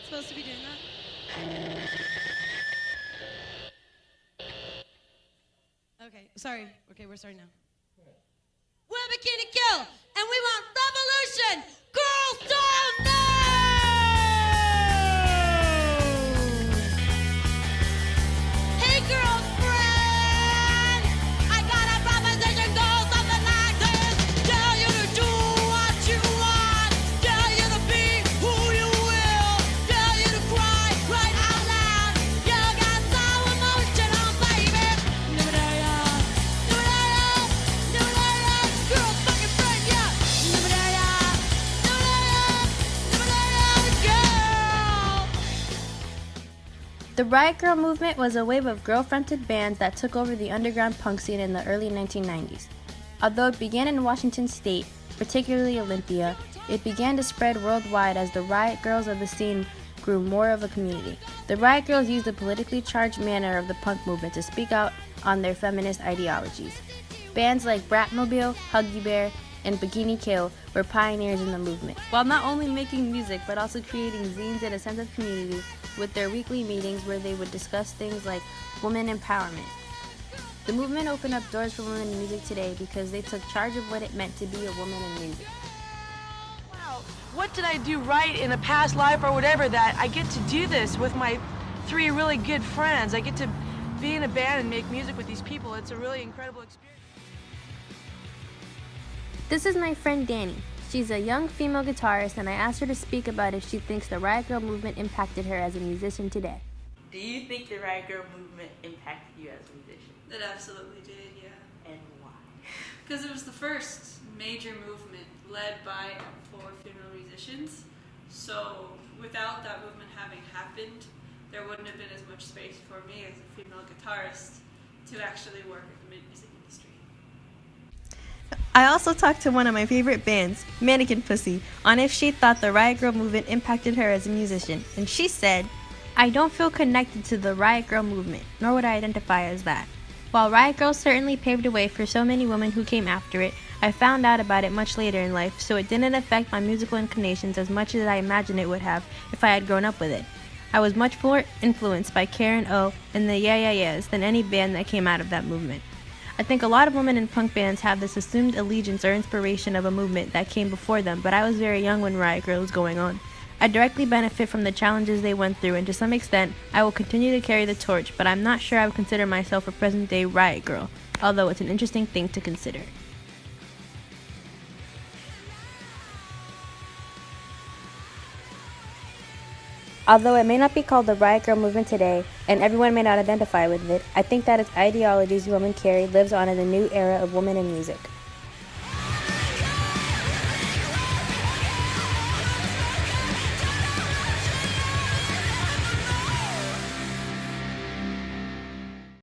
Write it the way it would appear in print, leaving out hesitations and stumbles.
supposed to be doing that? Okay, sorry. Okay, we're starting now. We're Bikini Kill, and we want revolution! Girls don't know! Hey, girlfriend! I got a proposition, goes something like this. Tell you to do what you want. Tell you to be who you will. Tell you to cry right out loud. You got so emotional, baby. Girls fucking friend, yeah. Girl. The Riot Grrrl movement was a wave of girl-fronted bands that took over the underground punk scene in the early 1990s. Although it began in Washington State, particularly Olympia, it began to spread worldwide as the Riot Grrrls of the scene grew more of a community. The Riot Grrrls used the politically charged manner of the punk movement to speak out on their feminist ideologies. Bands like Bratmobile, Huggy Bear, and Bikini Kill were pioneers in the movement, while not only making music but also creating zines and a sense of community with their weekly meetings where they would discuss things like women empowerment. The movement opened up doors for women in music today because they took charge of what it meant to be a woman in music. Wow, what did I do right in a past life or whatever that I get to do this with my 3 really good friends? I get to be in a band and make music with these people. It's a really incredible experience. This is my friend Danny. She's a young female guitarist, and I asked her to speak about if she thinks the Riot Grrrl movement impacted her as a musician today. Do you think the Riot Grrrl movement impacted you as a musician? It absolutely did, yeah. And why? Because it was the first major movement led by and for female musicians. So without that movement having happened, there wouldn't have been as much space for me as a female guitarist to actually work in the music industry. I also talked to one of my favorite bands, Mannequin Pussy, on if she thought the Riot Grrrl movement impacted her as a musician, and she said, "I don't feel connected to the Riot Grrrl movement, nor would I identify as that. While Riot Grrrl certainly paved the way for so many women who came after it, I found out about it much later in life, so it didn't affect my musical inclinations as much as I imagined it would have if I had grown up with it. I was much more influenced by Karen O and the Yeah Yeah Yeahs than any band that came out of that movement. I think a lot of women in punk bands have this assumed allegiance or inspiration of a movement that came before them, but I was very young when Riot Grrrl was going on. I directly benefit from the challenges they went through, and to some extent, I will continue to carry the torch, but I'm not sure I would consider myself a present-day Riot Grrrl, although it's an interesting thing to consider." Although it may not be called the Riot Grrrl movement today, and everyone may not identify with it, I think that its ideologies women carry lives on in the new era of women in music.